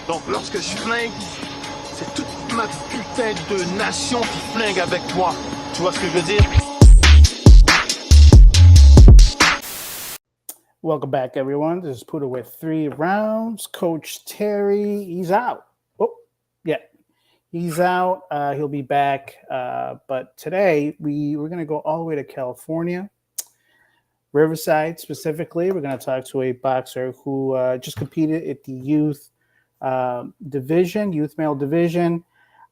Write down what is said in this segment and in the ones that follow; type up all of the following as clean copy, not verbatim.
Donc lorsque je flingue, c'est toute ma putain de nation qui flingue avec toi. Tu vois ce que je veux dire? Welcome back, everyone. This is Puda with 3 rounds. Coach Terry, he's out. Oh, yeah, he's out. He'll be back. But today we're going to go all the way to California, Riverside specifically. We're going to talk to a boxer who just competed at the youth division, youth male division,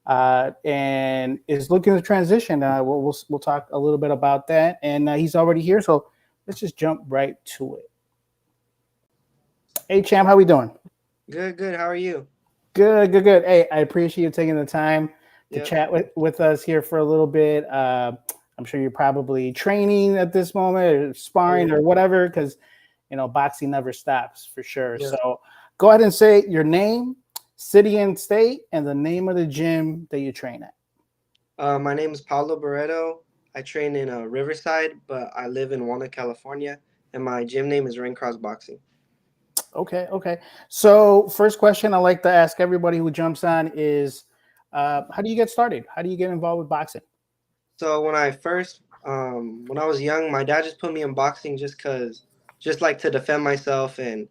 and is looking to transition. We'll talk a little bit about that. And he's already here, so let's just jump right to it. Hey, Champ, how we doing? Good. How are you? Good. Hey, I appreciate you taking the time to chat with us here for a little bit. I'm sure you're probably training at this moment, or sparring, or whatever, because boxing never stops for sure. Yeah. So go ahead and say your name, city and state, and the name of the gym that you train at. My name is Paolo Barredo. I train in Riverside, but I live in Walnut, California, and my gym name is Rain Cross Boxing. Okay. So first question I like to ask everybody who jumps on is, how do you get started? How do you get involved with boxing? So when I was young, my dad just put me in boxing just like to defend myself and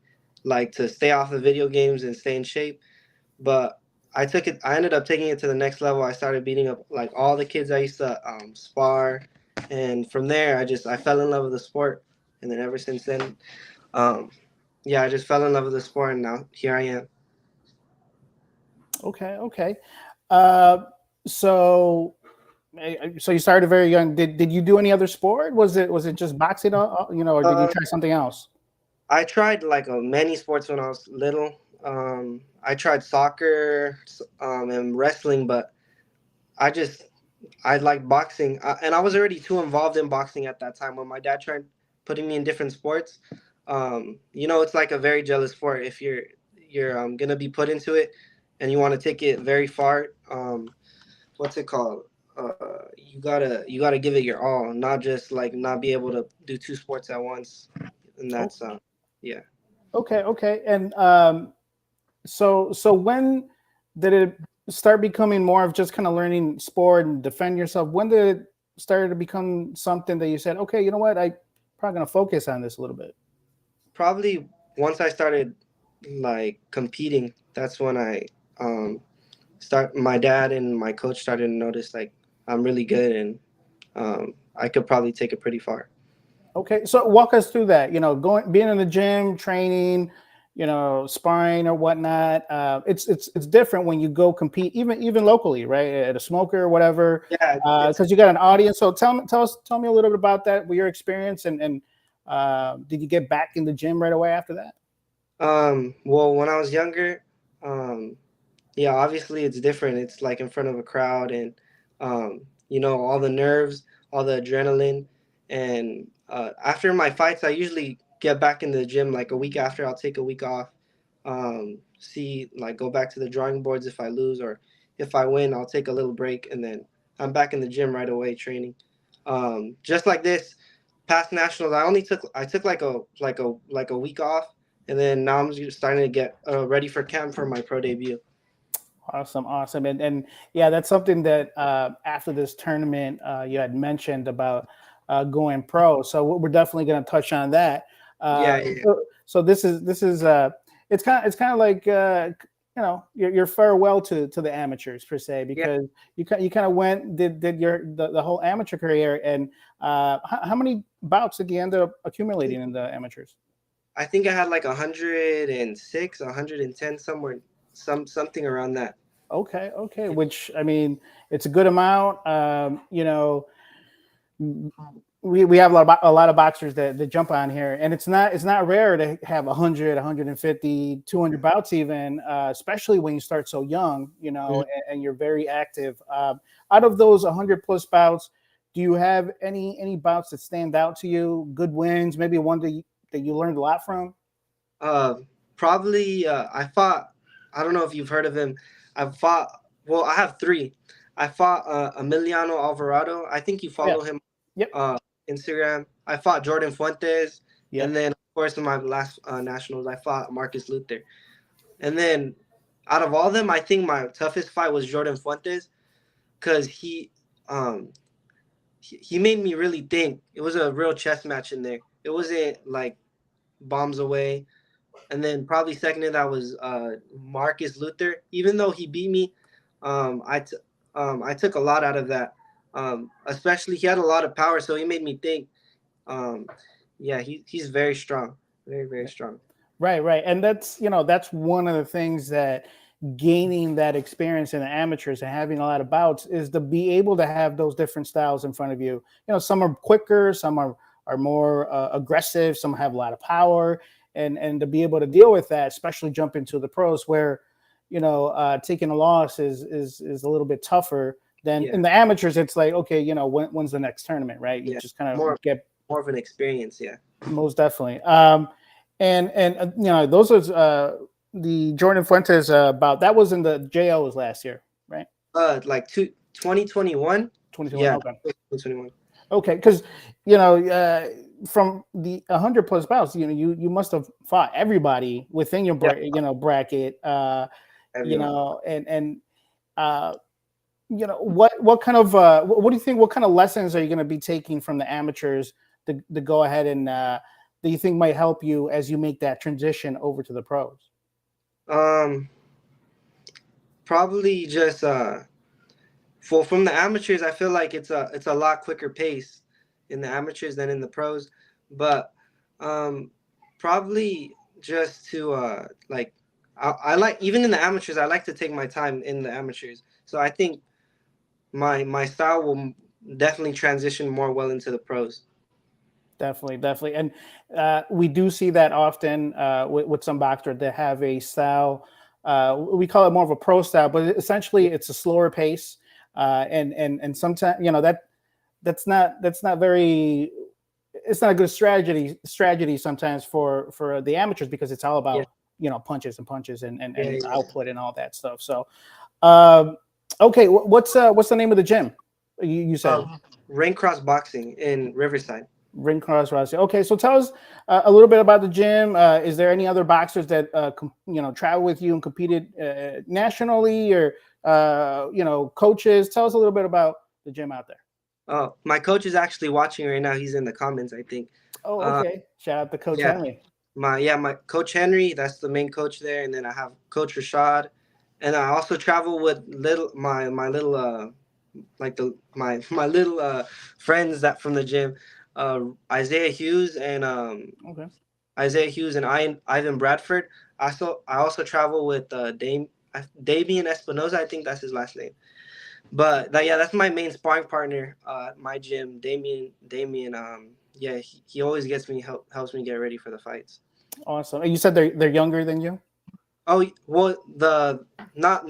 like to stay off of video games and stay in shape. But I ended up taking it to the next level. I started beating up like all the kids I used to spar. And from there, I fell in love with the sport. And then ever since then, I just fell in love with the sport, and now here I am. Okay. So you started very young. Did you do any other sport? Was it just boxing? Or did you try something else? I tried like many sports when I was little. I tried soccer and wrestling, but I liked boxing, and I was already too involved in boxing at that time when my dad tried putting me in different sports. It's like a very jealous sport. If you're gonna be put into it and you want to take it very far, what's it called? You gotta give it your all, not just like not be able to do 2 sports at once, and that's yeah. Okay. And so when did it start becoming more of just kind of learning sport and defend yourself? When did it start to become something that you said, okay, you know what, I probably gonna focus on this a little bit? Probably once I started like competing, that's when I my dad and my coach started to notice like I'm really good, and I could probably take it pretty far. Okay, so walk us through that. Being in the gym, training, sparring or whatnot. It's different when you go compete, even locally, right? At a smoker or whatever. Yeah, because you got an audience. So tell me a little bit about that, your experience, and did you get back in the gym right away after that? Well, when I was younger, obviously it's different. It's like in front of a crowd, and all the nerves, all the adrenaline, and after my fights, I usually get back in the gym like a week after. I'll take a week off, go back to the drawing boards if I lose, or if I win, I'll take a little break, and then I'm back in the gym right away training. Just like this past nationals, I took like a week off, and then now I'm just starting to get ready for camp for my pro debut. Awesome. And yeah, that's something that after this tournament you had mentioned about going pro. So we're definitely going to touch on that. So this is it's kind of like your farewell to the amateurs per se, because you kind of did the whole amateur career. And how many bouts did you end up accumulating in the amateurs? I think I had like 106, 110 somewhere. Something around that. Okay. Which, I mean, it's a good amount. We have a lot of boxers that jump on here, and it's not rare to have 100, 150, 200 bouts even, especially when you start so young, and you're very active. Out of those 100 plus bouts, do you have any bouts that stand out to you? Good wins, maybe one that you learned a lot from? Probably I fought. I don't know if you've heard of him. I have 3. I fought Emiliano Alvarado. I think you follow him. Yep. Instagram. I fought Jordan Fuentes. Yep. And then, of course, in my last nationals, I fought Marcus Luther. And then out of all of them, I think my toughest fight was Jordan Fuentes, because um he made me really think. It was a real chess match in there. It wasn't like bombs away. And then probably second to that was Marcus Luther. Even though he beat me, um, I t- I took a lot out of that. Especially he had a lot of power, so he made me think. Um, yeah, he's very strong, very very strong. Right, right. And that's, that's one of the things that gaining that experience in the amateurs and having a lot of bouts is to be able to have those different styles in front of you. Some are quicker, some are more aggressive, some have a lot of power, and to be able to deal with that, especially jump into the pros where, taking a loss is a little bit tougher than Yeah, in the amateurs. It's like, okay, when's the next tournament, right? You yeah, just kind more of get. more of an experience. Yeah. Most definitely. And those are the Jordan Fuentes about that was in the JOs last year, right? Like 2021. 2021. Yeah, Okay. 2021. Okay, because from the 100 plus bouts, you must have fought everybody within your Yeah, bracket. everyone. And uh, what kind of what do you think? What kind of lessons are you going to be taking from the amateurs to go ahead and that you think might help you as you make that transition over to the pros? Um, Probably just for from the amateurs, I feel like it's a lot quicker pace in the amateurs than in the pros, but um, probably just to like I like even in the amateurs, I like to take my time in the amateurs. So I think my style will definitely transition more well into the pros. Definitely, definitely, and we do see that often with some boxers that have a style. We call it more of a pro style, but essentially it's a slower pace, and sometimes that's not very. It's not a good strategy sometimes for the amateurs because it's all Yeah, about punches and punches yeah, and yeah. output and all that stuff. So, um, okay, what's the name of the gym? You said. Ring cross boxing in Riverside. Ring cross Rossi. Okay, so tell us a little bit about the gym. Is there any other boxers that travel with you and competed nationally, or coaches? Tell us a little bit about the gym out there. Oh, my coach is actually watching right now. He's in the comments, I think. Oh, Uh, okay. Shout out to Coach yeah, Henry. my coach Henry, that's the main coach there, and then I have Coach Rashad, and I also travel with my little like the my little friends that from the gym, Isaiah Hughes and Okay. Ivan Bradford. I also travel with Damian Espinoza. I think that's his last name. But yeah, that's my main sparring partner. My gym, Damien. Yeah, he always helps me get ready for the fights. Awesome. And you said they're younger than you. Oh well, the not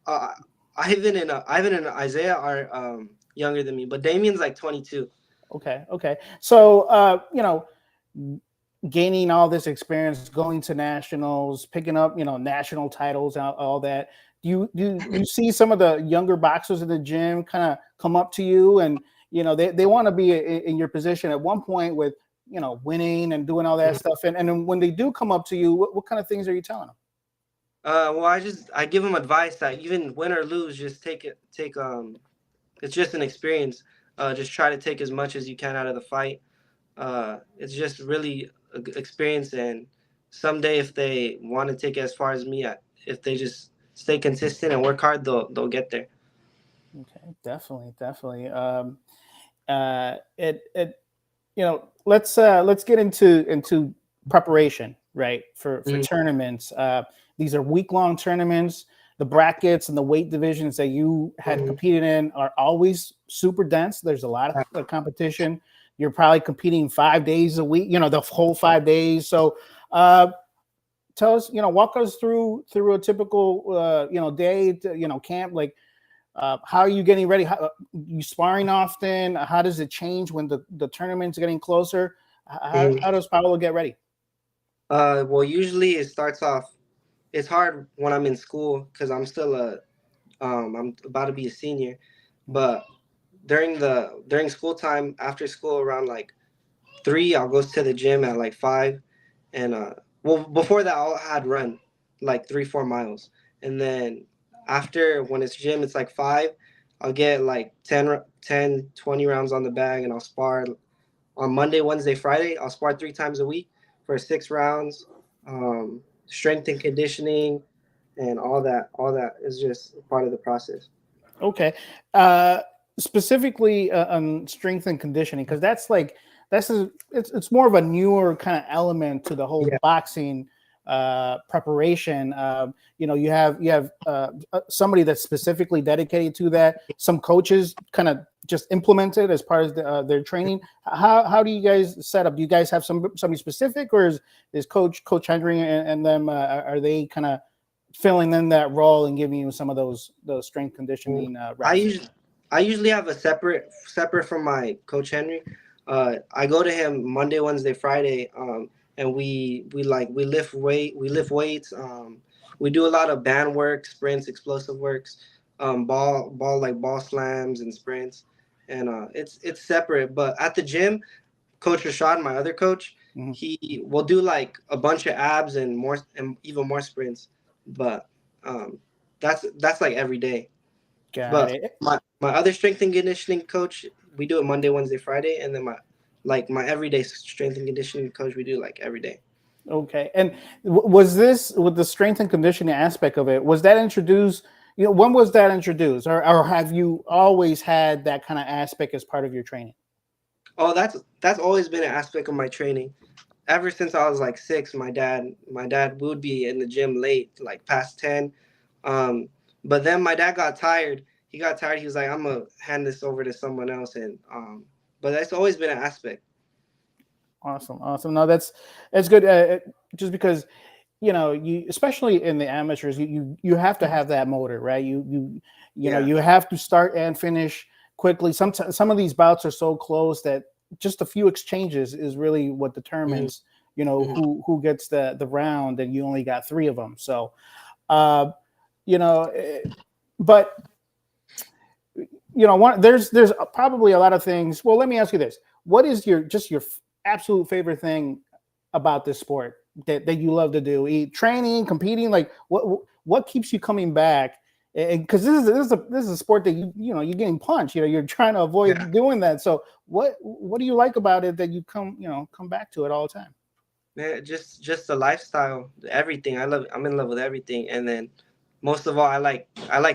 uh, Ivan and Isaiah are younger than me, but Damien's like 22. Okay. Okay. So gaining all this experience, going to nationals, picking up, national titles, all that. Do you see some of the younger boxers in the gym kind of come up to you and they want to be in your position at one point with winning and doing all that stuff, and then when they do come up to you, what kind of things are you telling them? Well, I give them advice that even win or lose, just take. It's just an experience. Just try to take as much as you can out of the fight. It's just really a good experience, and someday if they want to take it as far as me, if they just stay consistent and work hard, they'll get there. Okay, definitely, definitely. It let's get into preparation, right, for Mhm. tournaments. These are week-long tournaments. The brackets and the weight divisions that you had Mhm. competed in are always super dense. There's a lot of competition. You're probably competing 5 days a week, the whole 5 days. So tell us, walk us through a typical day to, camp. Like how are you getting ready? You sparring often? How does it change when the tournament's getting closer? How does Paolo get ready? Well, usually it starts off. It's hard when I'm in school because I'm about to be a senior, but during school time, after school around like 3, I'll go to the gym at like 5, and well before that I had run like 3-4 miles, and then after when it's gym, it's like 5. I'll get like 20 rounds on the bag, and I'll spar on Monday, Wednesday, Friday. I'll spar 3 times a week for 6 rounds. Strength and conditioning, and all that is just part of the process. Okay. Uh, Specifically on strength and conditioning, because it's more of a newer kind of element to the whole Yeah. boxing preparation. You have somebody that's specifically dedicated to that. Some coaches kind of just implement it as part of their training. How do you guys set up? Do you guys have somebody specific, or is Coach Henry and them are they kind of filling in that role and giving you some of those strength conditioning I reps? usually I usually have a separate from my coach Henry. I go to him Monday, Wednesday, Friday, and we lift weights. We do a lot of band work, sprints, explosive works, ball slams and sprints, and it's separate. But at the gym, Coach Rashad, my other coach, Mhm. he will do like a bunch of abs and even more sprints. But um, that's like every day. Got But it. my other strength and conditioning coach, we do it Monday, Wednesday, Friday, and then my everyday strength and conditioning coach, we do like every day. Okay. And was this with the strength and conditioning aspect of it? Was that introduced? When was that introduced, or have you always had that kind of aspect as part of your training? Oh, that's always been an aspect of my training. Ever since I was like 6, my dad would be in the gym late, like past 10. Um, but then my dad got tired. He got tired. He was like, I'm gonna hand this over to someone else, and but that's always been an aspect. Awesome, awesome. No, that's good. Just because you especially in the amateurs, you have to have that motor, right? Yeah. You have to start and finish quickly. Some of these bouts are so close that just a few exchanges is really what Hmm. determines Hmm. who gets the round, and you only got 3 of them. So uh you know but there's probably a lot of things. Well, let me ask you this: what is your absolute favorite thing about this sport that you love to do? Training, competing, like what keeps you coming back? Because this is a sport that you're getting punched. You're trying to Yeah. avoid doing that. So what do you like about it that you come back to it all the time? Man, just the lifestyle, everything. I'm in love with everything, and then most of all, I like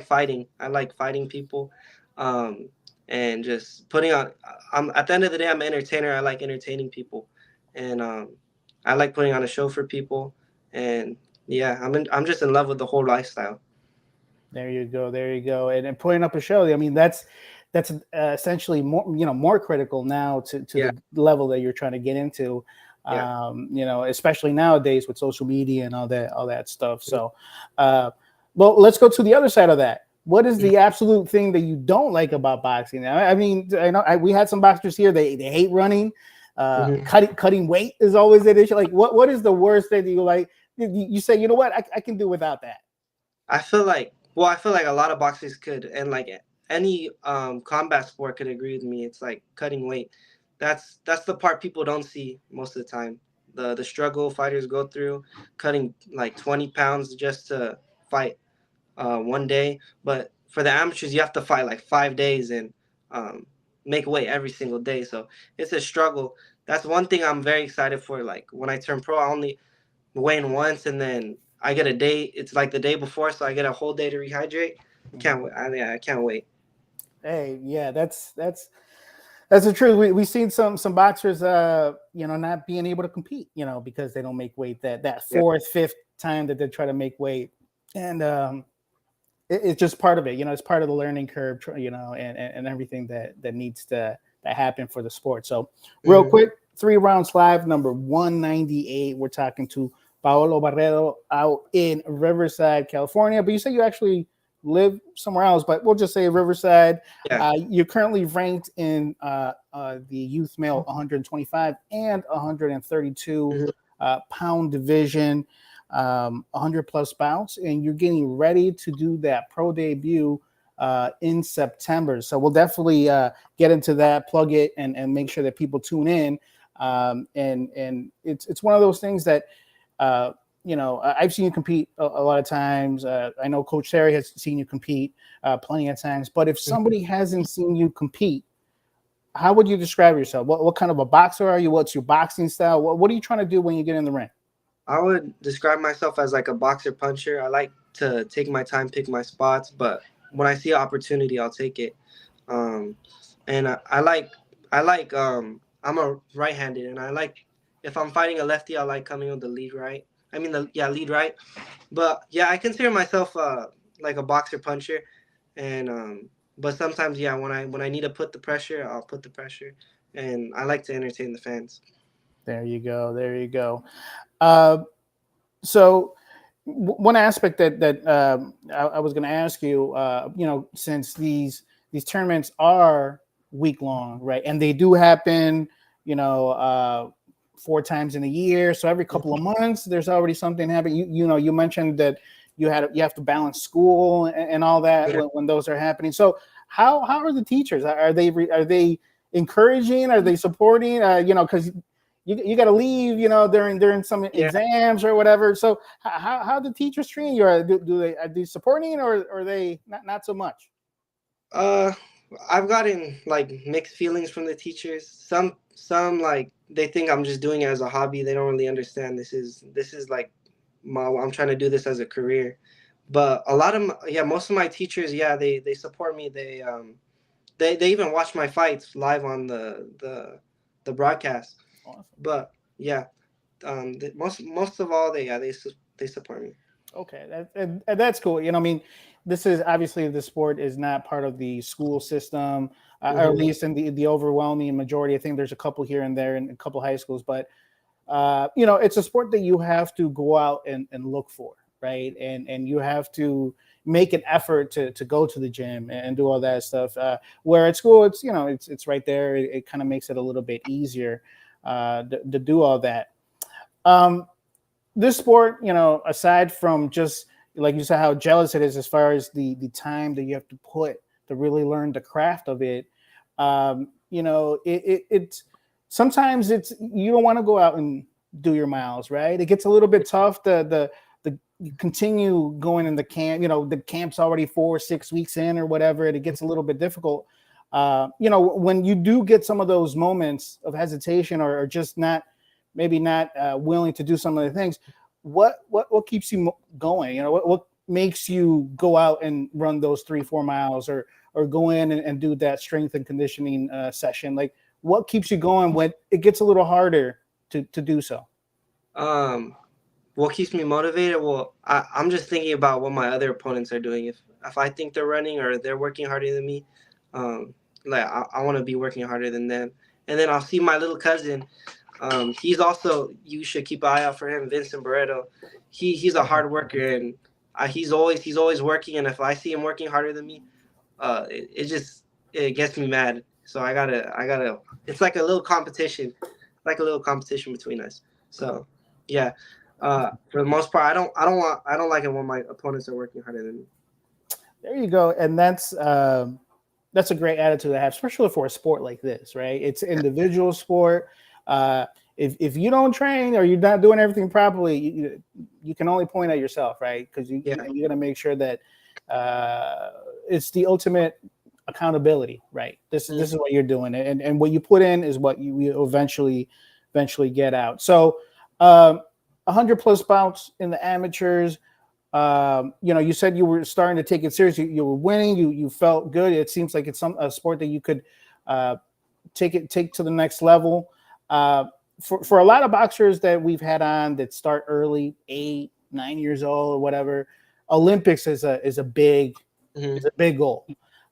fighting. I like fighting people, um, and just putting on. I'm at the end of the day, I'm an entertainer. I like entertaining people, and I like putting on a show for people, and yeah, I'm just in love with the whole lifestyle. There you go. There you go. And putting up a show. I mean, that's essentially more critical now to Yeah, the level that you're trying to get into. yeah. Especially nowadays with social media and all that stuff. So, uh, well, let's go to the other side of that. What is the absolute thing that you don't like about boxing? I mean, I know we had some boxers here. They hate running. Mhm. Cutting weight is always an issue. Like, what is the worst thing that you like? You say, you know what, I can do without that. I feel like a lot of boxers could, and like any combat sport could agree with me. It's like cutting weight. That's the part people don't see most of the time. The struggle fighters go through, cutting like 20 pounds just to fight one day. But for the amateurs, you have to fight like 5 days and um, make weight every single day. So it's a struggle. That's one thing I'm very excited for. Like when I turn pro, I only weigh in once, and then I get a day. It's like the day before, so I get a whole day to rehydrate. Mhm. Can't wait. I can't wait. Hey, yeah, that's the truth. We've seen some boxers, not being able to compete, because they don't make weight that Yeah. fourth, fifth time that they try to make weight, and it's just part of it. It's part of the learning curve, and everything that needs to happen for the sport. So, real Hmm. quick, 3 rounds live, number 198. We're talking to Paolo Barredo out in Riverside, California. But you say you actually live somewhere else, but we'll just say Riverside. Yeah. You're currently ranked in the youth male 125 and 132 Hmm. pound division, 100 plus bouts, and you're getting ready to do that pro debut in September. So we'll definitely get into that, plug it, and make sure that people tune in. And it's one of those things that uh, I've seen you compete a lot of times. I know Coach Terry has seen you compete plenty of times. But if somebody hasn't seen you compete, how would you describe yourself? What kind of a boxer are you? What's your boxing style? What are you trying to do when you get in the ring? I would describe myself as like a boxer puncher. I like to take my time, pick my spots, but when I see an opportunity, I'll take it. Um, and I'm a right-handed, and I like if I'm fighting a lefty, I like coming with the lead right. I mean lead right. But yeah, I consider myself like a boxer puncher, and but sometimes yeah, when I need to put the pressure, I'll put the pressure, and I like to entertain the fans. There you go. There you go. Uh, so one aspect that I was going to ask you, since these tournaments are week long, right, and they do happen, you know, uh, 4 times in a year, so every couple of months there's already something happening. You mentioned that you have to balance school and all that Yeah. when those are happening. So how are the teachers? Are they encouraging? Are they supporting? Because you got to leave, during some Yeah. exams or whatever. So how the teachers treating you? Are they supporting, or are they not so much? Uh, I've gotten like mixed feelings from the teachers. Some like they think I'm just doing it as a hobby. They don't really understand this is like I'm trying to do this as a career. But a lot of most of my teachers, yeah, they support me. They even watch my fights live on the broadcast. Awesome. But yeah, most of all they support me. Okay, and that's cool. I mean, this is obviously the sport is not part of the school system, or at Hmm. least in the overwhelming majority. I think there's a couple here and there in a couple high schools, but it's a sport that you have to go out and look for, right? And you have to make an effort to go to the gym and do all that stuff. Where at school, it's right there. It kind of makes it a little bit easier to do all that. Um, this sport, aside from just like you said, how jealous it is as far as the time that you have to put to really learn the craft of it. It's sometimes it's you don't want to go out and do your miles, right? It gets a little bit tough. The you continue going in the camp. The camp's already 4 or 6 weeks in or whatever. And it gets a little bit difficult. When you do get some of those moments of hesitation or just maybe not willing to do some of the things, what keeps you going? What makes you go out and run those 3-4 miles or go in and do that strength and conditioning session? Like, what keeps you going when it gets a little harder to do so? Um, what keeps me motivated? Well, I'm just thinking about what my other opponents are doing. If I think they're running or they're working harder than me, um, like I want to be working harder than them. And then I'll see my little cousin. He's also you should keep an eye out for him, Vincent Barredo. He's a hard worker and he's always working. And if I see him working harder than me, it just it gets me mad. So I gotta. It's like a little competition between us. So yeah, for the most part, I don't like it when my opponents are working harder than me. There you go, and that's a great attitude to have, especially for a sport like this, right? It's an individual sport. Uh, if you don't train or you're not doing everything properly, you can only point at yourself, right? Because Yeah. you're gonna make sure that uh, it's the ultimate accountability, right? This is what you're doing, and what you put in is what you eventually get out. So, 100 plus bouts in the amateurs. You said you were starting to take it seriously. You were winning. You felt good. It seems like it's a sport that you could uh, take to the next level. Uh, for a lot of boxers that we've had on that start early, 8, 9 years old or whatever, Olympics is a big Hmm. is a big goal.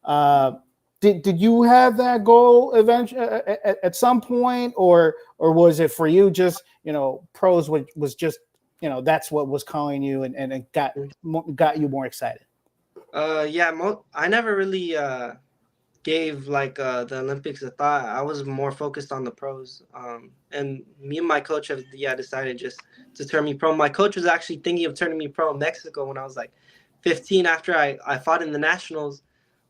Uh, did you have that goal eventually at some point, or was it for you just pros was just that's what was calling you and it got you more excited? Yeah. I never really gave like the Olympics a thought. I was more focused on the pros. And me and my coach have decided just to turn me pro. My coach was actually thinking of turning me pro in Mexico when I was like 15 after I fought in the nationals.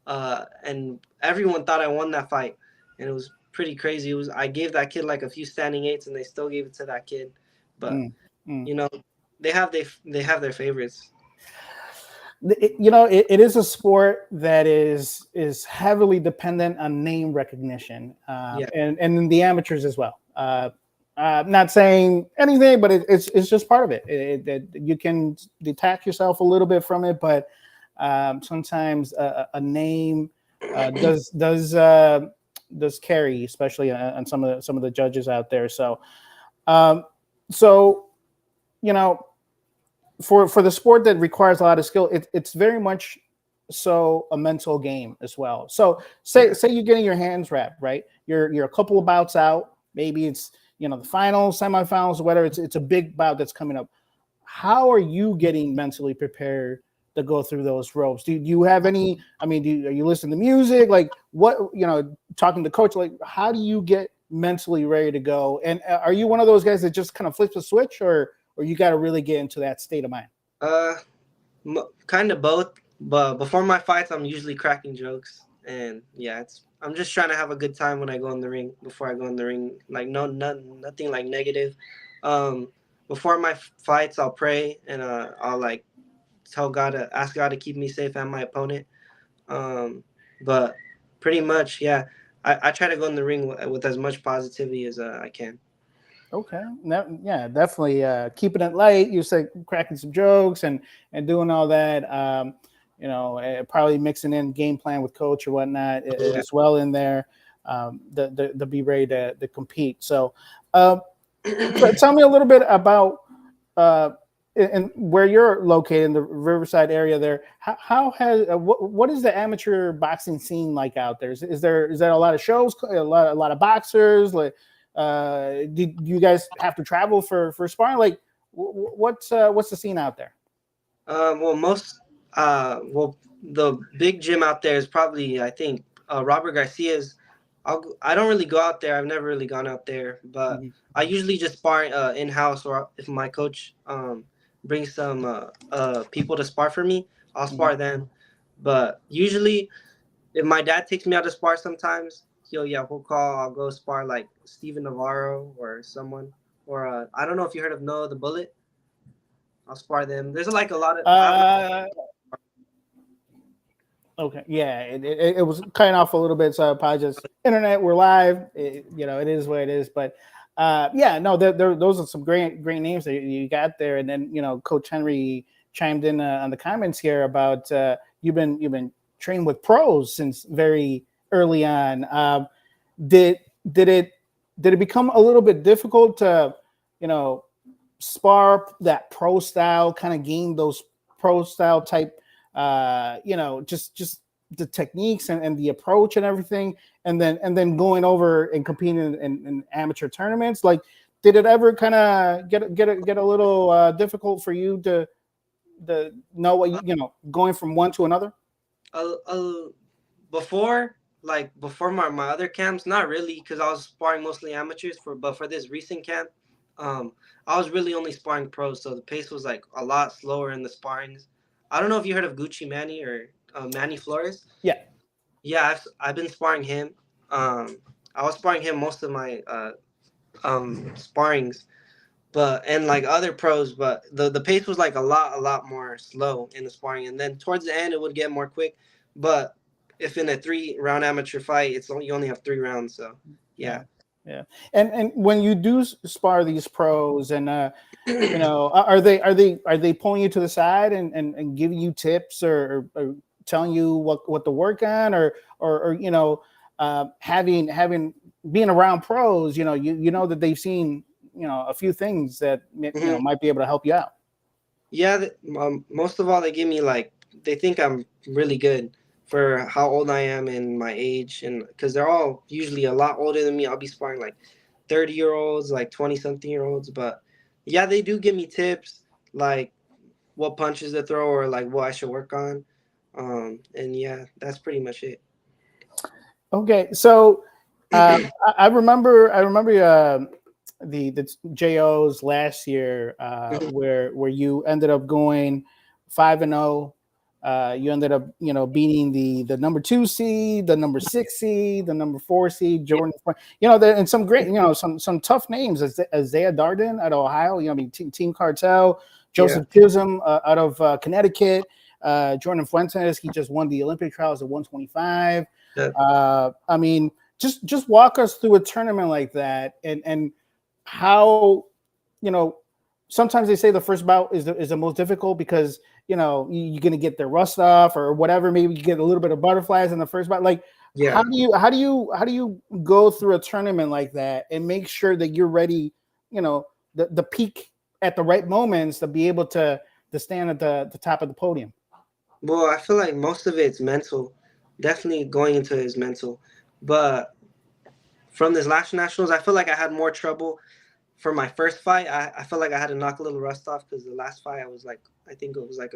And everyone thought I won that fight, and it was pretty crazy. I gave that kid like a few standing eights, and they still gave it to that kid. But Mm, mm. you know, they have their favorites. It is a sport that is heavily dependent on name recognition, Yeah. and in the amateurs as well. Not saying anything, but it's just part of it. You can detach yourself a little bit from it, but sometimes a name does carry, especially on some of the judges out there. So, um, so you know, for the sport that requires a lot of skill, it's very much so a mental game as well. So say you're getting your hands wrapped, right? You're a couple of bouts out. Maybe it's the finals, semifinals, whether it's a big bout that's coming up. How are you getting mentally prepared to go through those ropes? Do you have any? I mean, are you listening to music? Like what talking to coach? Like how do you get mentally ready to go? And are you one of those guys that just kind of flips a switch, or you got to really get into that state of mind? Uh, kind of both. But before my fights, I'm usually cracking jokes, and yeah, I'm just trying to have a good time when I go in the ring. Before I go in the ring, like nothing like negative. Um, Before my fights, I'll pray and I'll like ask God to keep me safe and my opponent. Um, but pretty much, yeah, I try to go in the ring with as much positivity as I can. Okay. Yeah, definitely keeping it light. You said cracking some jokes and doing all that. Probably mixing in game plan with coach or whatnot as well in there. The be ready to compete. So, tell me a little bit about and where you're located in the Riverside area. There, how has what is the amateur boxing scene like out there? Is there a lot of shows, a lot of boxers? Like, do you guys have to travel for sparring? Like, what's the scene out there? Well, the big gym out there is probably, I think, Robert Garcia's. I don't really go out there. I've never really gone out there, but Mhm. I usually just spar in house, or if my coach brings some people to spar for me, I'll Mhm. spar them. But usually, if my dad takes me out to spar, sometimes we'll call. I'll go spar like Steven Navarro or someone, or I don't know if you heard of Noah the Bullet. I'll spar them. There's like a lot of I have like. Uh, okay, yeah, it was cutting off a little bit, so I apologize. Internet, we're live. It is what it is, but yeah, no, those are some great names that you got there, and then Coach Henry chimed in on the comments here about you've been training with pros since very early on. Did did it did it become a little bit difficult to you know spar that pro style, kind of gain those pro style type, just the techniques and the approach and everything, and then going over and competing in amateur tournaments? Like, did it ever kind of get a little difficult for you to know what going from one to another? uh, uh, before my other camps, not really, because I was sparring mostly amateurs. But for this recent camp, um I was really only sparring pros, so the pace was like a lot slower in the sparrings. I don't know if you heard of Gucci Manny or Manny Flores. Yeah. Yeah, I've been sparring him. I was sparring him most of my sparrings, but and like other pros, but the pace was like a lot more slow in the sparring, and then towards the end it would get more quick. But if in a 3 round amateur fight, you only have 3 rounds, so Yeah. yeah. Yeah. And when you do spar these pros, and are they pulling you to the side and giving you tips, or telling you what to work on, or having being around pros, you know that they've seen a few things that Mhm. might be able to help you out. Yeah, most of all, they give me like they think I'm really good for how old I am and my age, and because they're all usually a lot older than me. I'll be sparring like 30-year-olds, like 20-something-year-olds, but yeah, they do give me tips like what punches to throw or like what I should work on. And yeah, that's pretty much it. Okay, so I remember the JOs last year, where you ended up going 5-0. You ended up beating the number 2 seed, the number 6 seed, the number 4 seed, Yeah. Jordan. And some great some tough names, as Isaiah Darden at Ohio. I mean, Team Cartel. Yeah. Joseph Chisholm out of Connecticut. Jordan Fuentes, he just won the Olympic trials at 125. Yeah. I mean, just walk us through a tournament like that, and how, you know, sometimes they say the first bout is the most difficult because, you know, you're going to get the rust off or whatever. Maybe you get a little bit of butterflies in the first bout. Like, Yeah. how do you go through a tournament like that and make sure that you're ready, you know, the peak at the right moments to be able to stand at the top of the podium? Well, I feel like most of it's mental. Definitely going into it is mental. But from this last nationals, I feel like I had more trouble for my first fight. I felt like I had to knock a little rust off because the last fight I was like, I think it was like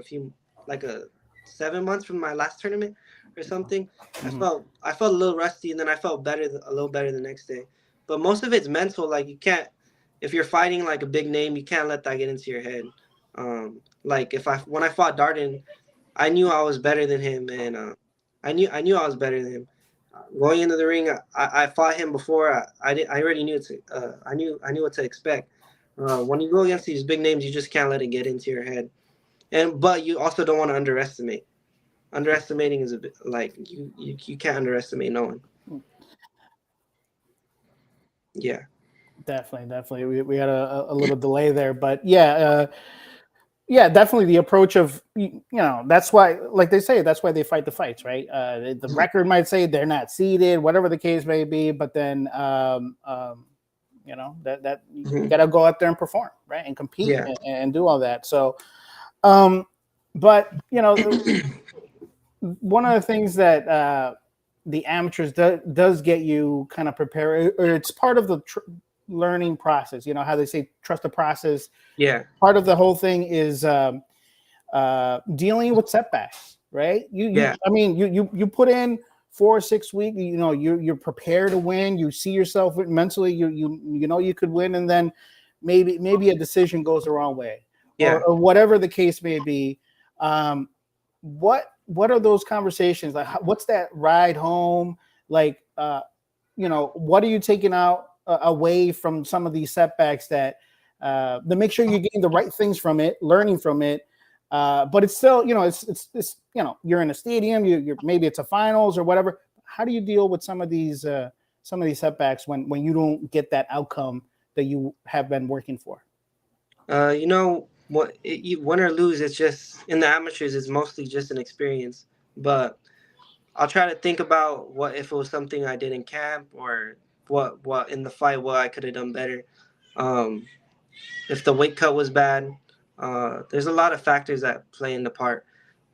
like a 7 months from my last tournament or something. Mm-hmm. I felt a little rusty, and then I felt better, a little better the next day. But most of it's mental. Like, you can't, if you're fighting like a big name, you can't let that get into your head. Like when I fought Darden, I knew I was better than him, and I knew I was better than him. Going into the ring, I fought him before. I already knew I knew what to expect. When you go against these big names, you just can't let it get into your head, but you also don't want to underestimate. Underestimating is a bit like you can't underestimate no one. Yeah. Definitely. We had a little delay there, but yeah. Yeah, definitely the approach of, you know, that's why, like they say, that's why they fight the fights, right? The record might say they're not seeded, whatever the case may be, but then you know, that you got to go out there and perform, right, and compete, Yeah. and do all that. So, but you know, one of the things that the amateurs does get you kind of prepared, or it's part of the learning process. You know how they say trust the process. Yeah. Part of the whole thing is dealing with setbacks, right? I mean, you put in 4 or 6 weeks. You know, you're prepared to win. You see yourself mentally. You know you could win, and then maybe a decision goes the wrong way, Yeah. or whatever the case may be. What are those conversations like? What's that ride home like? You know, what are you taking out away from some of these setbacks that to make sure you're getting the right things from it, learning from it, but it's still, you know, it's you know, you're in a stadium, you're maybe it's a finals or whatever. How do you deal with some of these setbacks when you don't get that outcome that you have been working for? You know what? You win or lose, it's just in the amateurs. It's mostly just an experience. But I'll try to think about what if it was something I did in camp, or what in the fight, what I could have done better. Um, if the weight cut was bad, there's a lot of factors that play in the part.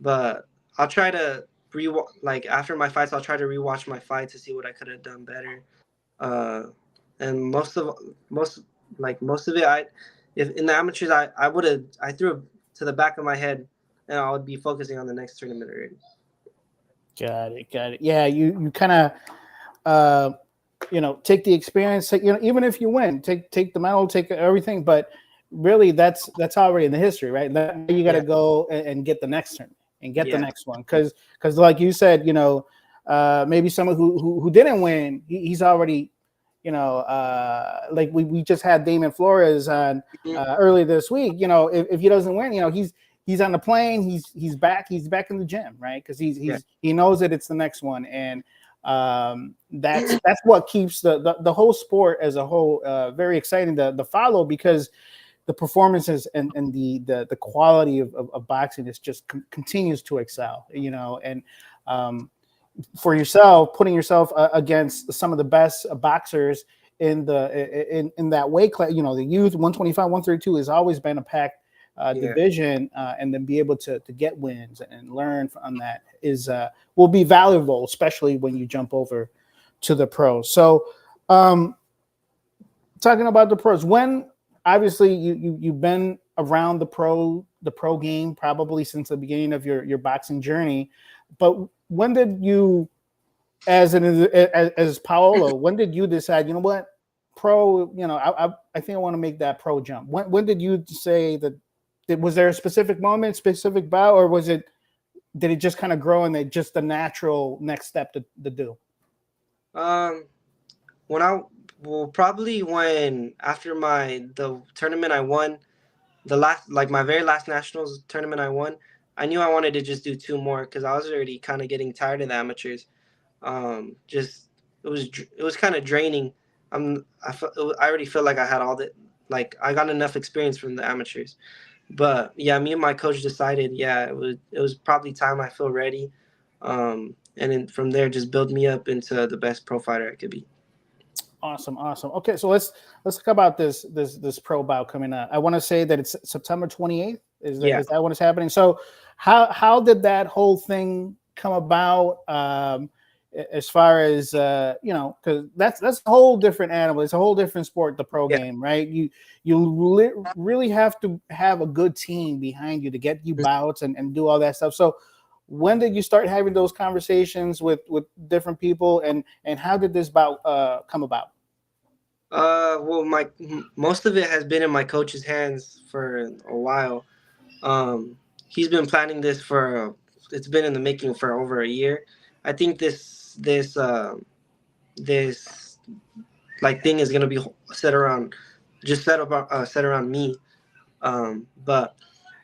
But I'll try to like after my fights, I'll try to rewatch my fight to see what I could have done better. Uh, and most of it, if in the amateurs, I threw it to the back of my head, and I would be focusing on the next tournament already. Got it. Yeah, you kind of you know, take the experience. You know, even if you win, take the medal, take everything. But really, that's already in the history, right? You got to go and get the next tournament and get the next one, because like you said, you know, maybe someone who didn't win, he's already, you know, like we just had Damon Flores on earlier this week. You know, if he doesn't win, you know, he's on the plane, he's back in the gym, right? Because he knows that it's the next one, and that's what keeps the whole sport as a whole very exciting to follow, because the performances and the quality of boxing is just continues to excel, you know. And for yourself, putting yourself against some of the best boxers in that weight class, you know, the youth 125, 132 has always been a packed division, and then be able to get wins and learn from that is will be valuable, especially when you jump over to the pros. So talking about the pros, when obviously you've been around the pro game probably since the beginning of your boxing journey, but when did you, as Paolo, when did you decide, you know what, pro, you know, I think I want to make that pro jump? When did you say that? Was there a specific moment, specific bout, or did it just kind of grow and just the natural next step to do? Probably when after the tournament I won, my very last nationals tournament I won, I knew I wanted to just do two more because I was already kind of getting tired of the amateurs. Just it was kind of draining. I already feel like I had all the like I got enough experience from the amateurs. But yeah, me and my coach decided, yeah, it was probably time I feel ready. And then from there just build me up into the best pro fighter I could be. Awesome, awesome. Okay, so let's talk about this pro bout coming up. I want to say that it's September 28th. Yeah. Is that when it's happening? So how did that whole thing come about? As far as because that's a whole different animal. It's a whole different sport, the pro Yeah. game, right? Really have to have a good team behind you to get you bouts and do all that stuff. So when did you start having those conversations with different people, and how did this bout come about? Well, most of it has been in my coach's hands for a while. He's been planning this for it's been in the making for over a year. I think this like thing is gonna be set around set around me. But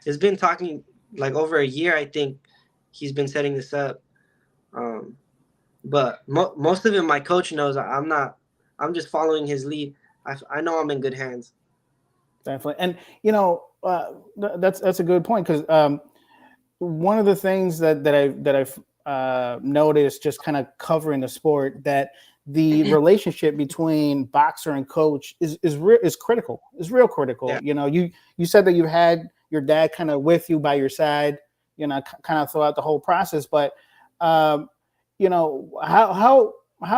it's been talking like over a year. I think he's been setting this up. Um, but most of it, my coach knows. I'm not. I'm just following his lead. I know I'm in good hands. Definitely, and that's a good point because one of the things that I've noticed just kind of covering the sport that the relationship between boxer and coach is critical. Is real critical. Yeah. You said that you had your dad kind of with you by your side, kind of throughout the whole process. But um, how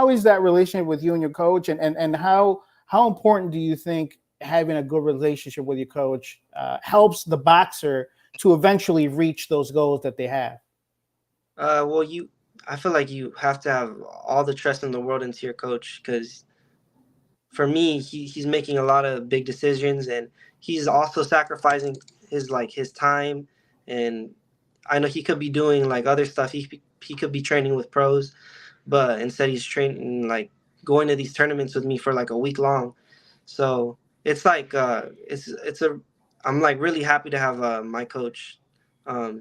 is that relationship with you and your coach, and how important do you think having a good relationship with your coach helps the boxer to eventually reach those goals that they have? Well, I feel like you have to have all the trust in the world into your coach because for me, he's making a lot of big decisions and he's also sacrificing his time, and I know he could be doing like other stuff. He could be training with pros, but instead he's training like going to these tournaments with me for like a week long. So it's like it's a I'm like really happy to have my coach.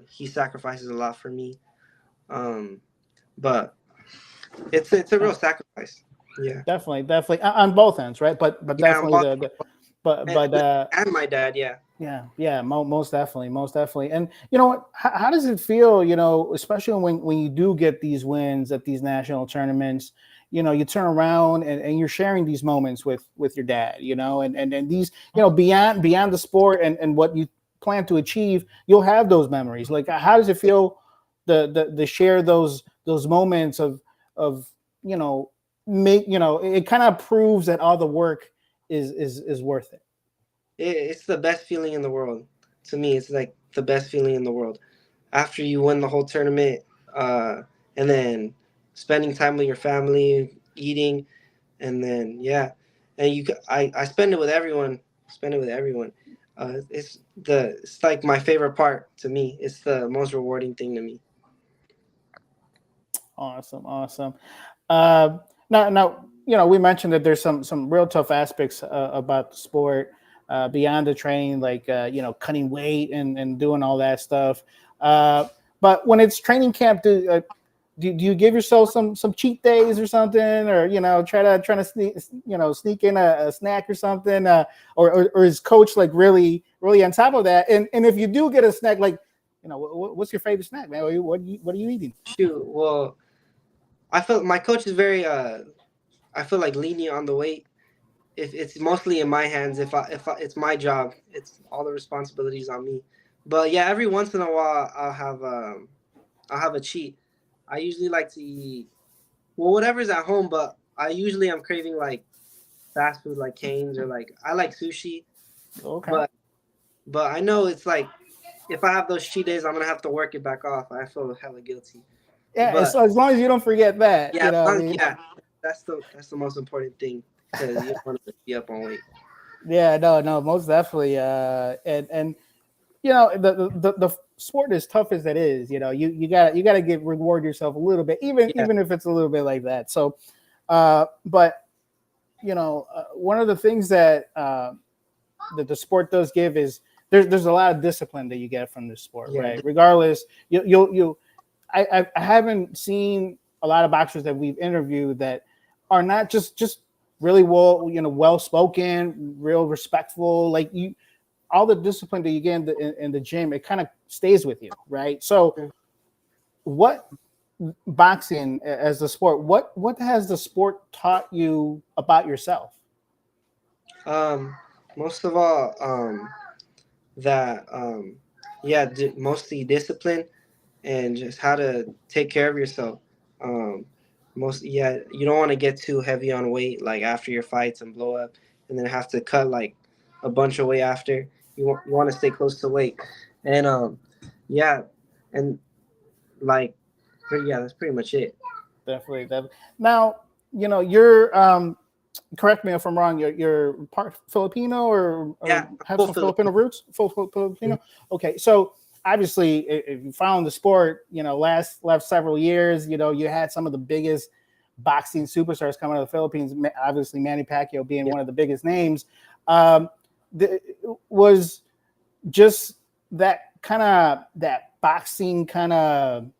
He sacrifices a lot for me, um, but it's a real sacrifice. Yeah, Definitely on both ends, right? But yeah, definitely the but and my dad, yeah. yeah, most definitely. And you know what? How does it feel? Especially when you do get these wins at these national tournaments. You turn around and you're sharing these moments with your dad. And these beyond the sport and what you plan to achieve, you'll have those memories. Like, how does it feel the share those moments of you know it kind of proves that all the work is worth it. It's the best feeling in the world. To me, it's like the best feeling in the world. After you win the whole tournament, and then spending time with your family, eating, and then yeah, and I spend it with everyone. Spend it with everyone. It's like my favorite part to me. It's the most rewarding thing to me. Awesome. Now, we mentioned that there's some real tough aspects about the sport beyond the training, like cutting weight and doing all that stuff. But when it's training camp, do you give yourself some cheat days or something, or trying to sneak in a snack or something, or is coach like really on top of that? And if you do get a snack, like what's your favorite snack, man? What are you eating? Shoot, well, I feel my coach is very I feel like lenient on the weight. If it's mostly in my hands, it's my job, it's all the responsibilities on me. But yeah, every once in a while I'll have a cheat. I usually like to eat well whatever's at home, but I usually am craving like fast food like Canes or like I like sushi, Okay. but I know it's like if I have those cheat days, I'm gonna have to work it back off. I feel hella guilty. Yeah, But as long as you don't forget that, yeah, I mean, yeah, that's the most important thing because you don't want to be up on weight. yeah, no, most definitely. And the sport is tough as it is. You got to get reward yourself a little bit, Yeah, even if it's a little bit like that. So, but one of the things that the sport does give is there's a lot of discipline that you get from this sport, Yeah, right? Regardless, I haven't seen a lot of boxers that we've interviewed that are not just really well spoken, real respectful. Like you, all the discipline that you get in the gym, it kind of stays with you, right? So, what boxing as the sport? What has the sport taught you about yourself? Most of all, that yeah, mostly discipline and just how to take care of yourself. Um, you don't want to get too heavy on weight like after your fights and blow up, and then have to cut like a bunch of weight after. You want to stay close to weight, and yeah, and like, yeah, that's pretty much it. Definitely. Now, you're correct me if I'm wrong. You're part Filipino or Yeah, have full some Filipino. Filipino roots. Full Filipino. Okay, so obviously, if you found the sport, last several years, you had some of the biggest boxing superstars coming out of the Philippines. Obviously, Manny Pacquiao being Yeah. one of the biggest names. Was just that boxing kind of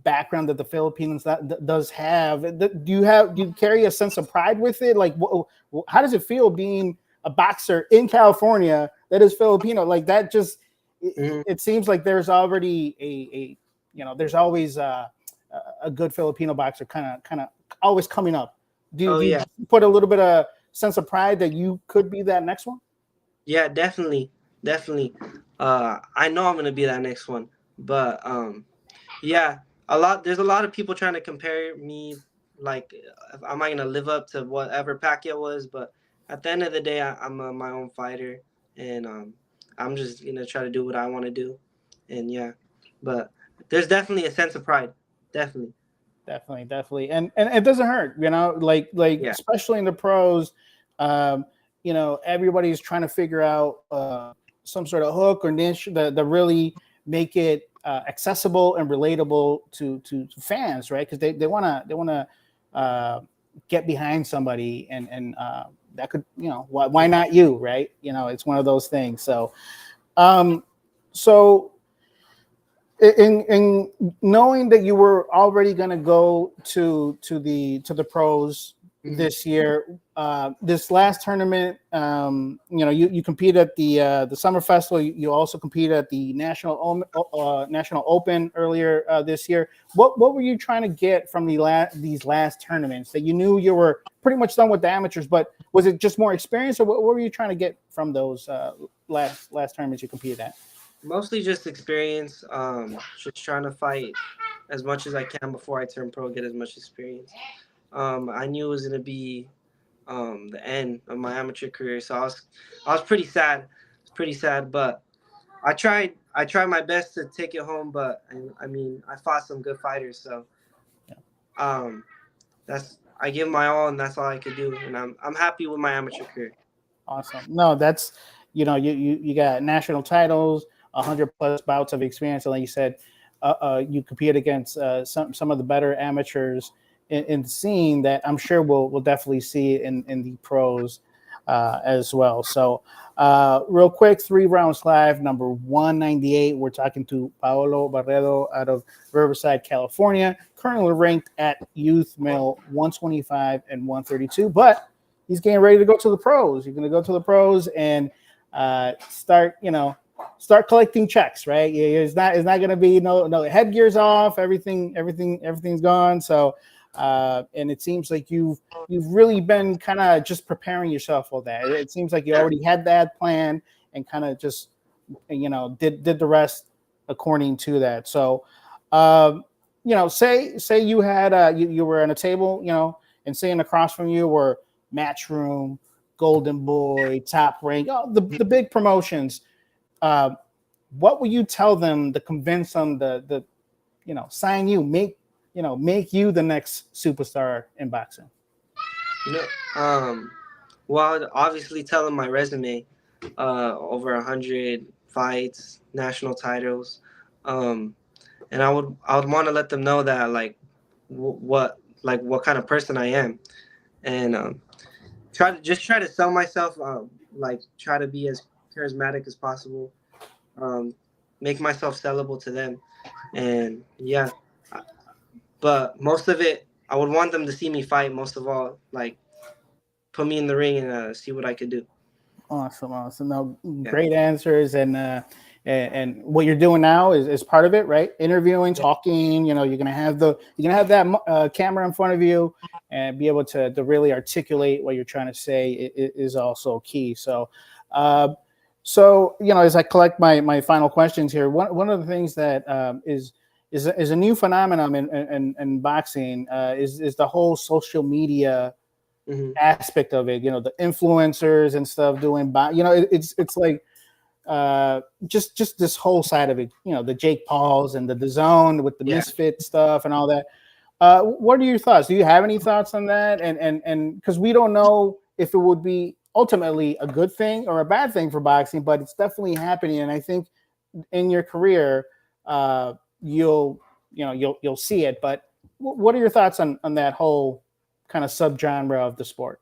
background that the Philippines does have. Do you carry a sense of pride with it? Like, how does it feel being a boxer in California that is Filipino? Like that, just it seems like there's already there's always a good Filipino boxer kind of always coming up. Do Oh you yeah, put a little bit of sense of pride that you could be that next one? yeah, definitely. I know I'm gonna be that next one, but yeah, there's a lot of people trying to compare me, like, am I gonna live up to whatever Pacquiao was? But at the end of the day, I'm my own fighter, and I'm just gonna try to do what I want to do, and yeah, but there's definitely a sense of pride, definitely. Definitely, and it doesn't hurt, like Yeah, especially in the pros. um Everybody's trying to figure out some sort of hook or niche that really make it accessible and relatable to fans, right? Because they want to get behind somebody, and that could, why not you, right? It's one of those things. Um so in knowing that you were already going to go to the pros hmm this year, this last tournament, you competed at the summer festival. You also competed at the national open earlier this year. What were you trying to get from these last tournaments that you knew you were pretty much done with the amateurs? But was it just more experience, or what were you trying to get from those last tournaments you competed at? mostly just experience. Just trying to fight as much as I can before I turn pro, get as much experience. I knew it was gonna be the end of my amateur career. So I was pretty sad. It's pretty sad, but I tried my best to take it home. But I mean, I fought some good fighters, so um, I give my all, and that's all I could do. And I'm happy with my amateur career. Awesome. No, that's you got national titles, 100+ bouts of experience, and like you said, you compete against some of the better amateurs in the scene that I'm sure we'll definitely see in the pros as well. So, real quick, 3 rounds live, number 198. We're talking to Paolo Barredo out of Riverside, California, currently ranked at youth male 125 and 132, but he's getting ready to go to the pros. You're going to go to the pros and start collecting checks, right? It's not going to be no headgear's off. Everything's gone. So, and it seems like you've really been kind of just preparing yourself for that. It seems like you already had that plan and kind of just did the rest according to that. So, say you had you were on a table, and sitting across from you were Matchroom, Golden Boy, Top Rank, the big promotions. Uh, what would you tell them to convince them the sign you, make you the next superstar in boxing? You know, well, I'd obviously tell them my resume, over 100 fights, national titles, um, and I would want to let them know that like what kind of person I am, and try to sell myself, like try to be as charismatic as possible. Um, make myself sellable to them, and yeah. But most of it, I would want them to see me fight. Most of all, like put me in the ring and see what I could do. Awesome, awesome. No, Yeah. great answers, and what you're doing now is part of it, right? Interviewing, Yeah. talking. You're gonna have that camera in front of you, and be able to really articulate what you're trying to say is also key. Uh, as I collect my final questions here, one of the things that is a new phenomenon in boxing is the whole social media Hmm. aspect of it. The influencers and stuff doing, it's like just this whole side of it. The Jake Pauls and the Zone with the Yeah. Misfit stuff and all that. What are your thoughts? Do you have any thoughts on that? And because we don't know if it would be ultimately a good thing or a bad thing for boxing, but it's definitely happening. And I think in your career, you'll see it. But what are your thoughts on that whole kind of subgenre of the sport?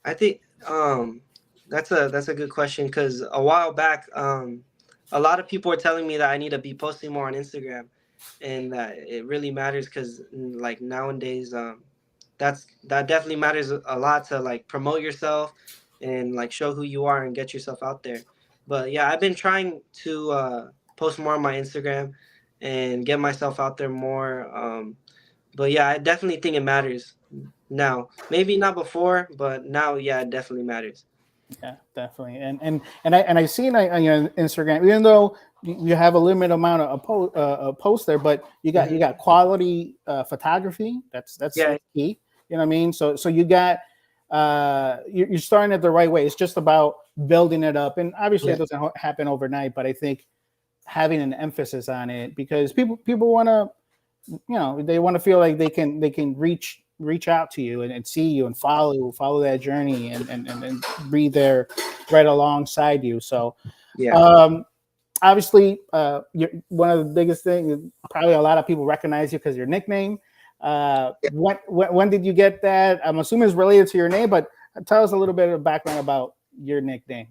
I think that's a good question because a while back, a lot of people were telling me that I need to be posting more on Instagram, and that it really matters because like nowadays, that definitely matters a lot to like promote yourself and like show who you are and get yourself out there. But yeah, I've been trying to post more on my Instagram and get myself out there more. But yeah, I definitely think it matters now. Maybe not before, but now, yeah, it definitely matters. Yeah, definitely. And I seen on your Instagram, even though you have a limited amount of posts there, but you Hmm. got quality photography. That's Yeah, key. You know what I mean? So you got you're starting it the right way. It's just about building it up, and obviously yeah, it doesn't happen overnight. But I think having an emphasis on it because people want to they want to feel like they can reach out to you and see you and follow that journey and be there right alongside you. So yeah. um obviously you're one of the biggest things, probably a lot of people recognize you because your nickname. When did you get that? I'm assuming it's related to your name, but tell us a little bit of background about your nickname.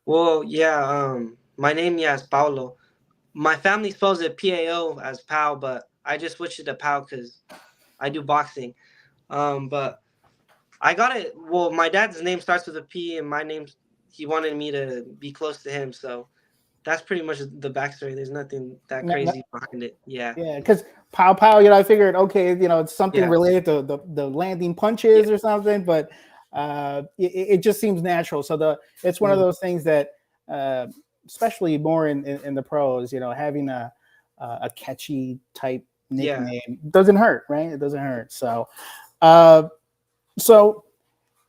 Well, yeah. My name, yeah, is Paolo. My family spells it PAO as Pal, but I just switched it to Pal because I do boxing. But I got it. Well, my dad's name starts with a P, and my name, he wanted me to be close to him, so that's pretty much the backstory. There's nothing that No, no, crazy behind it. Yeah, yeah, because pow pow, I figured okay, it's something yeah, related to the landing yeah. punches or something, but it just seems natural. So it's one of Mhm. those things that, uh, especially more in the pros, having a catchy type Yeah. nickname doesn't hurt, right? It doesn't hurt. Uh, so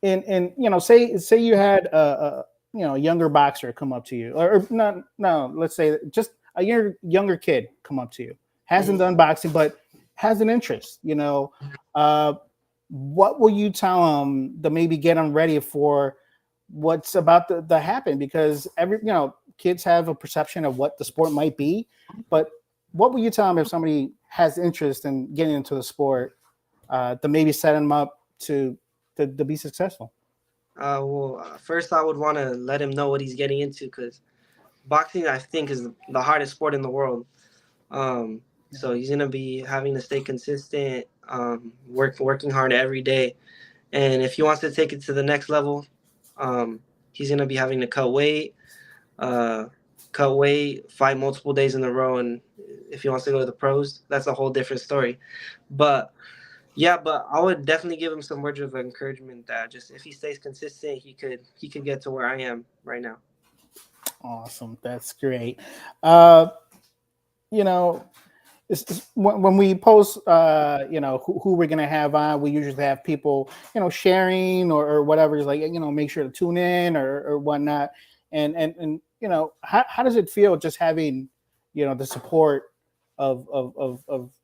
in say you had a younger boxer come up to you, or not, no, let's say just a younger kid come up to you, hasn't Mhm. done boxing but has an interest, uh what will you tell them to maybe get them ready for what's about to happen? Because kids have a perception of what the sport might be, but what will you tell them if somebody has interest in getting into the sport, to maybe set them up to be successful? Well, first I would want to let him know what he's getting into because boxing, I think, is the hardest sport in the world. So he's gonna be having to stay consistent, working hard every day, and if he wants to take it to the next level, um, he's gonna be having to uh, fight multiple days in a row, and if he wants to go to the pros, that's a whole different story. But yeah, but I would definitely give him some words of encouragement that just if he stays consistent, he could get to where I am right now. Awesome, that's great. uh you know when we post, who we're gonna have on, we usually have people, sharing or whatever. Is like, make sure to tune in or whatnot. And how does it feel just having, the support of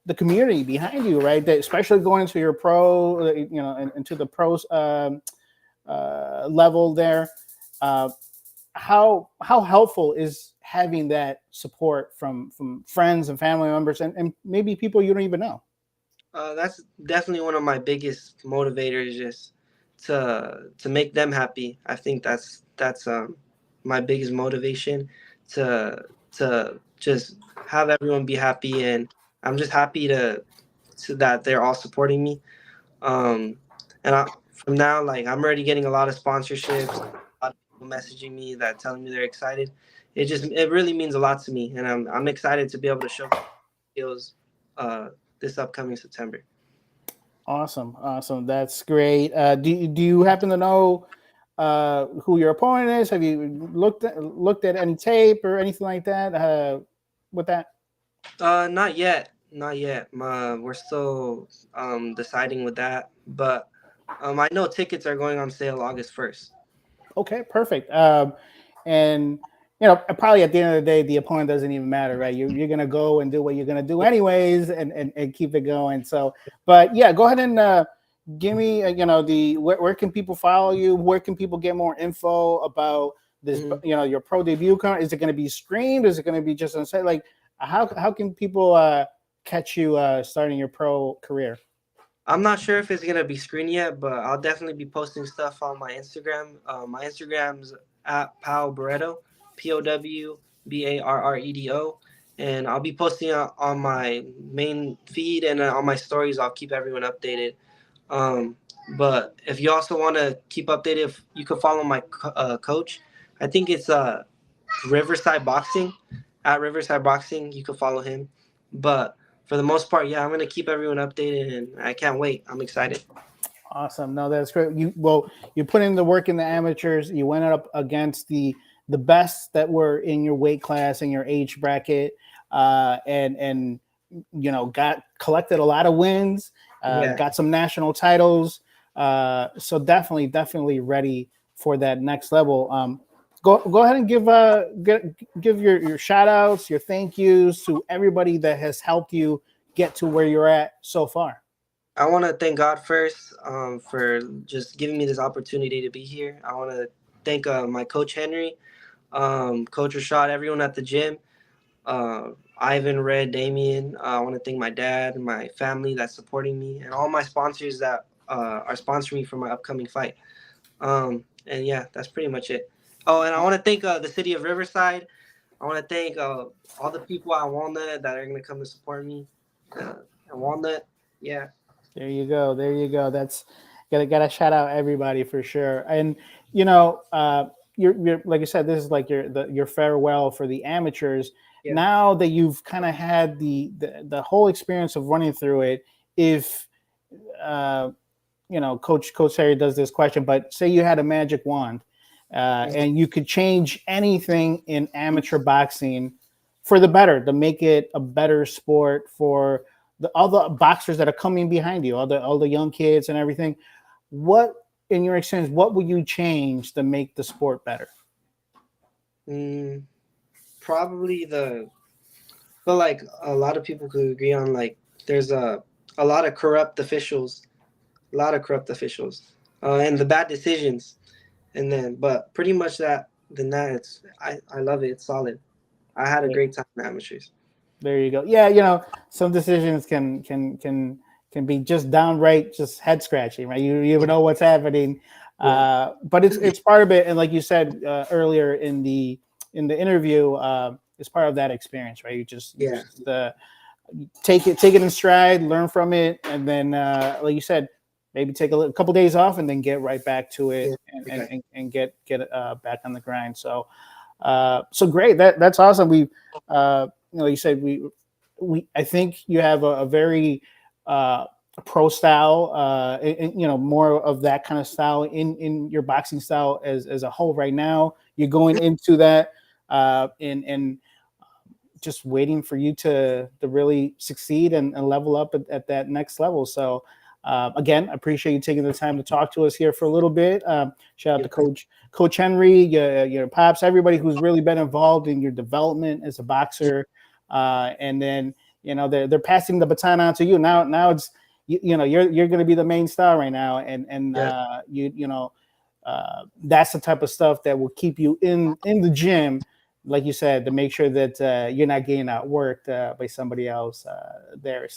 the community behind you, right? That especially going into your pro, and into the pros level there. Uh, how helpful is having that support from friends and family members and maybe people you don't even know? That's definitely one of my biggest motivators, just to make them happy. I think that's my biggest motivation to just have everyone be happy, and I'm just happy to that they're all supporting me. Um, and from now, like I'm already getting a lot of sponsorships, a lot of people messaging me that telling me they're excited. It really means a lot to me, and I'm excited to be able to show skills uh, this upcoming September. Awesome, awesome. That's great. Do you happen to know who your opponent is? Have you looked at any tape or anything like that? With that? Not yet, not yet. We're still deciding with that, but I know tickets are going on sale August 1st. Okay, perfect. And probably at the end of the day, the opponent doesn't even matter, right? You're gonna go and do what you're gonna do anyways, and keep it going. So, but yeah, go ahead and give me, the where can people follow you? Where can people get more info about this? Mhm. Your pro debut count. Is it going to be streamed? Is it going to be just on site? Like, how can people catch you starting your pro career? I'm not sure if it's gonna be screened yet, but I'll definitely be posting stuff on my Instagram. My Instagram's at Paolo Barredo, POWBARREDO, and I'll be posting on my main feed and on my stories. I'll keep everyone updated. Um, but if you also want to keep updated, you can follow my coach. I think it's Riverside Boxing, at Riverside Boxing. You can follow him. But for the most part, yeah, I'm gonna keep everyone updated, and I can't wait. I'm excited. Awesome. No, that's great. You put in the work in the amateurs. You went up against the best that were in your weight class and your age bracket, and got collected a lot of wins. Yeah, Got some national titles. So definitely ready for that next level. Go ahead and give your shout outs, your thank yous to everybody that has helped you get to where you're at so far. I want to thank God first for just giving me this opportunity to be here. I want to thank my coach Henry, Coach Rashad, everyone at the gym. uh, Ivan, Red, Damien. I want to thank my dad, my family that's supporting me, and all my sponsors that are sponsoring me for my upcoming fight. And yeah, that's pretty much it. Oh, and I want to thank the city of Riverside. I want to thank all the people at Walnut that are going to come to support me. At Walnut, yeah. There you go. There you go. That's gotta shout out everybody for sure. And you're like I said, this is like your farewell for the amateurs. Yeah. Now that you've kind of had the whole experience of running through it, if uh, Coach Harry does this question, but say you had a magic wand, and you could change anything in amateur boxing for the better, to make it a better sport for all the boxers that are coming behind you, all the young kids and everything. What, in your experience, what would you change to make the sport better? Mm, Probably but like a lot of people could agree on, like there's a lot of corrupt officials, and the bad decisions, and then but pretty much that it's I love it. It's solid. I had a great time in amateurs. There you go. Yeah, some decisions can be just downright just head scratching, right? You even know what's happening, Yeah, but it's part of it. And like you said earlier in the interview, it's part of that experience, right? You yeah, just take it in stride, learn from it, and then like you said, maybe take a couple days off and then get right back to it yeah. and Okay. get back on the grind. So great. That's awesome. You said we I think you have a very uh, pro style, more of that kind of style in your boxing style as a whole right now. You're going into that, and just waiting for you to really succeed and level up at that next level. So again, I appreciate you taking the time to talk to us here for a little bit. Shout out to Coach Henry, your pops, everybody who's really been involved in your development as a boxer. And then they're passing the baton on to you. Now it's you're going to be the main star right now, and Yeah, that's the type of stuff that will keep you in the gym, like you said, to make sure that you're not getting outworked by somebody else there.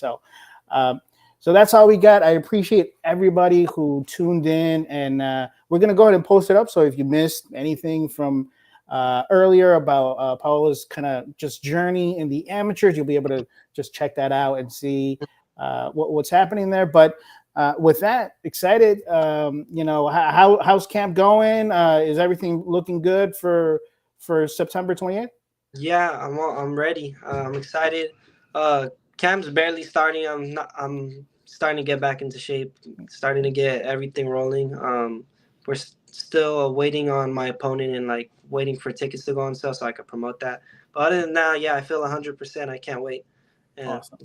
Um, so that's all we got. I appreciate everybody who tuned in, and we're gonna go ahead and post it up. So if you missed anything from earlier about Paolo's kind of just journey in the amateurs. You'll be able to just check that out and see what's happening there. But with that, excited. How's camp going? Is everything looking good for September 28th? Yeah, I'm ready. I'm excited. Camp's barely starting. I'm starting to get back into shape. Starting to get everything rolling. We're still waiting on my opponent and like waiting for tickets to go on sale so I could promote that. But other than that, yeah, I feel 100%. I can't wait. Yeah. Awesome.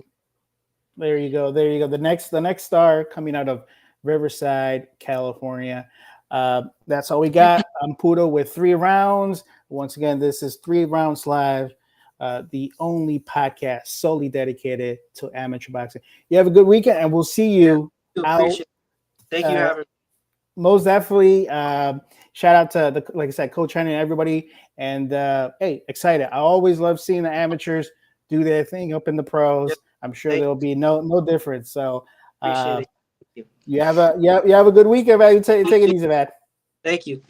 There you go. There you go. The next star coming out of Riverside, California. That's all we got. I'm Pudo with 3 rounds. Once again, this is 3 Rounds Live, the only podcast solely dedicated to amateur boxing. You have a good weekend, and we'll see you out. Thank you, Robert. Most definitely. Shout out to like I said, Coach Henry and everybody. And hey, excited. I always love seeing the amateurs do their thing up in the pros. Yep. I'm sure there'll be no difference. So appreciate it. You have a good weekend, man. Take it easy, man. Thank you.